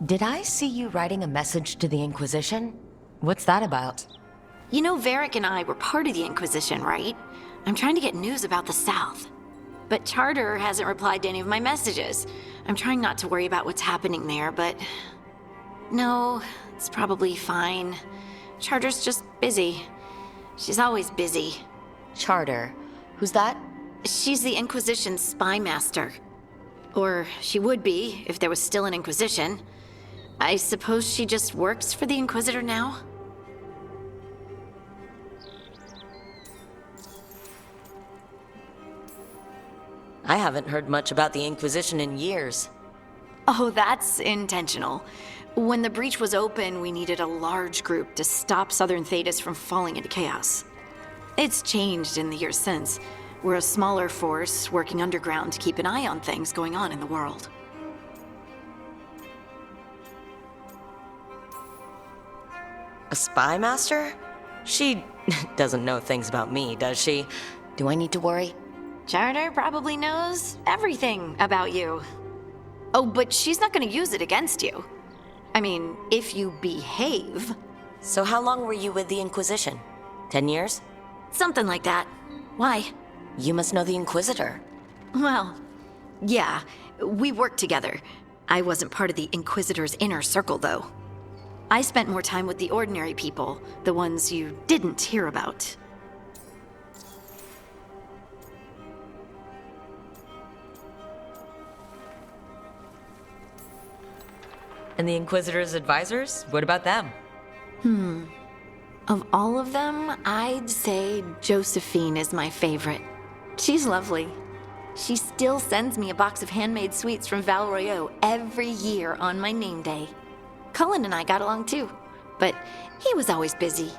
Did I see you writing a message to the Inquisition? What's that about? You know, Varric and I were part of the Inquisition, right? I'm trying to get news about the South. But Charter hasn't replied to any of my messages. I'm trying not to worry about what's happening there, but... No, it's probably fine. Charter's just busy. She's always busy. Charter. Who's that? She's the Inquisition's spy master. Or she would be, if there was still an Inquisition. I suppose she just works for the Inquisitor now? I haven't heard much about the Inquisition in years. Oh, that's intentional. When the breach was open, we needed a large group to stop Southern Thedas from falling into chaos. It's changed in the years since. We're a smaller force working underground to keep an eye on things going on in the world. A spy master? She doesn't know things about me, does she? Do I need to worry? Charter probably knows everything about you. Oh, but she's not gonna use it against you. I mean, if you behave. So how long were you with the Inquisition? 10 years? Something like that. Why? You must know the Inquisitor. Well, yeah, we worked together. I wasn't part of the Inquisitor's inner circle, though. I spent more time with the ordinary people, the ones you didn't hear about. And the Inquisitor's advisors? What about them? Of all of them, I'd say Josephine is my favorite. She's lovely. She still sends me a box of handmade sweets from Val Royeaux every year on my name day. Cullen and I got along too, but he was always busy.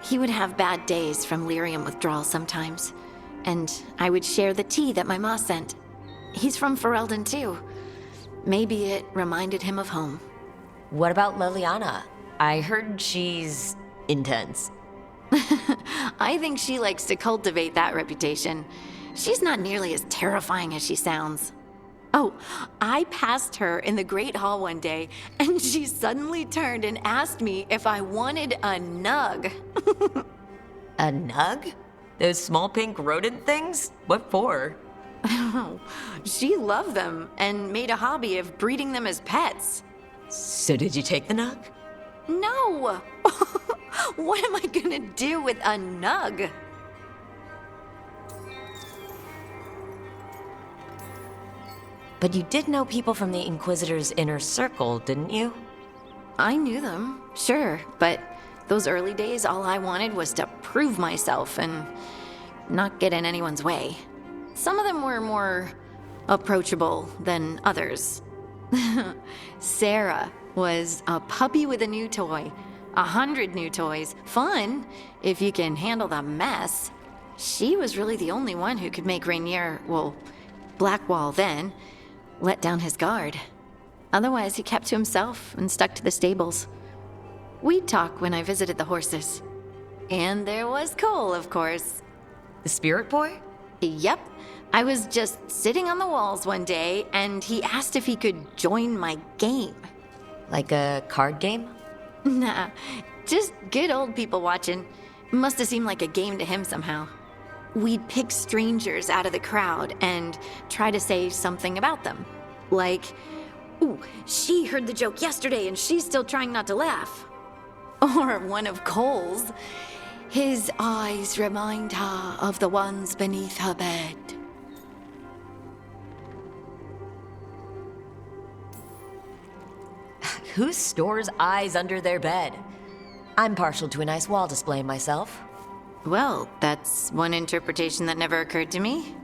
He would have bad days from lyrium withdrawal sometimes, and I would share the tea that my ma sent. He's from Ferelden too. Maybe it reminded him of home. What about Liliana? I heard she's intense. I think she likes to cultivate that reputation. She's not nearly as terrifying as she sounds. Oh, I passed her in the Great Hall one day, and she suddenly turned and asked me if I wanted a nug. A nug? Those small pink rodent things? What for? She loved them and made a hobby of breeding them as pets. So did you take the nug? No! What am I gonna do with a nug? But you did know people from the Inquisitor's inner circle, didn't you? I knew them, sure, but those early days, all I wanted was to prove myself and not get in anyone's way. Some of them were more approachable than others. Sarah was a puppy with a new toy. 100 new toys. Fun, if you can handle the mess. She was really the only one who could make Rainier, well, Blackwall then, let down his guard. Otherwise, he kept to himself and stuck to the stables. We'd talk when I visited the horses. And there was Cole, of course. The spirit boy? Yep. I was just sitting on the walls one day, and he asked if he could join my game. Like a card game? Nah, just good old people watching. Must have seemed like a game to him somehow. We'd pick strangers out of the crowd and try to say something about them. Like, ooh, she heard the joke yesterday and she's still trying not to laugh. Or one of Cole's. His eyes remind her of the ones beneath her bed. Who stores eyes under their bed? I'm partial to a nice wall display myself. Well, that's one interpretation that never occurred to me.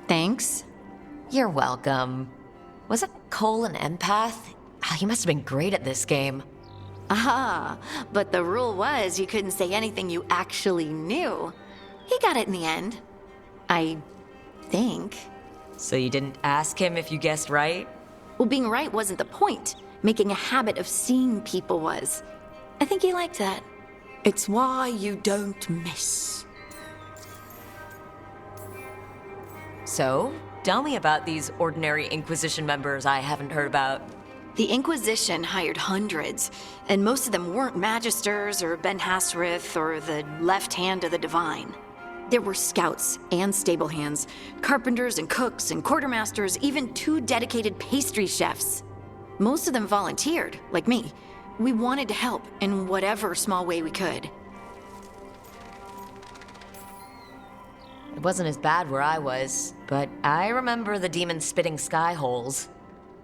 Thanks. You're welcome. Wasn't Cole an empath? He must have been great at this game. Ah, but the rule was you couldn't say anything you actually knew. He got it in the end. I think. So you didn't ask him if you guessed right? Well, being right wasn't the point. Making a habit of seeing people was. I think he liked that. It's why you don't miss. So, tell me about these ordinary Inquisition members I haven't heard about. The Inquisition hired hundreds, and most of them weren't magisters or Ben Hasrith or the left hand of the divine. There were scouts and stable hands, carpenters and cooks and quartermasters, even 2 dedicated pastry chefs. Most of them volunteered, like me. We wanted to help in whatever small way we could. It wasn't as bad where I was, but I remember the demon spitting sky holes.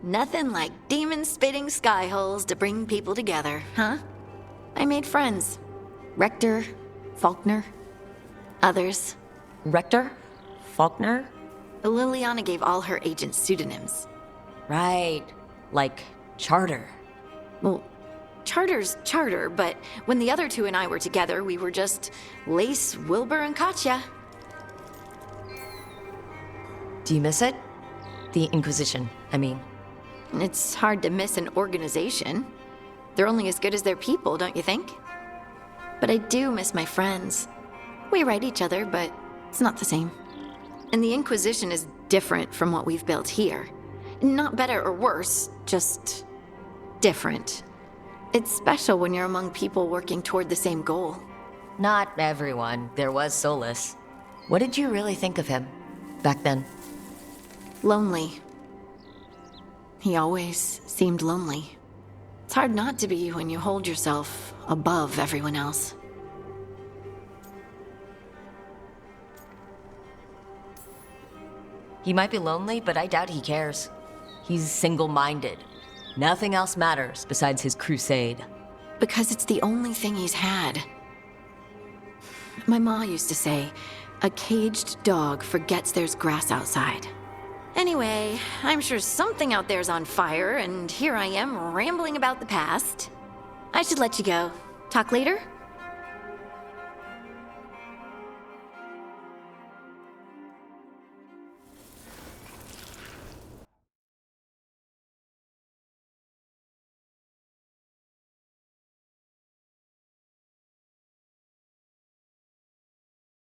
Nothing like demon-spitting sky holes to bring people together, huh? I made friends. Rector, Faulkner, others. Rector? Faulkner? Liliana gave all her agents pseudonyms. Right. Like Charter. Well, Charter's Charter, but when the other 2 and I were together, we were just Lace, Wilbur, and Katya. Do you miss it? The Inquisition, I mean. It's hard to miss an organization. They're only as good as their people, don't you think? But I do miss my friends. We write each other, but it's not the same. And the Inquisition is different from what we've built here. Not better or worse, just different. It's special when you're among people working toward the same goal. Not everyone. There was Solus. What did you really think of him back then? Lonely. He always seemed lonely. It's hard not to be when you hold yourself above everyone else. He might be lonely, but I doubt he cares. He's single-minded. Nothing else matters besides his crusade. Because it's the only thing he's had. My ma used to say, a caged dog forgets there's grass outside. Anyway, I'm sure something out there's on fire, and here I am rambling about the past. I should let you go. Talk later?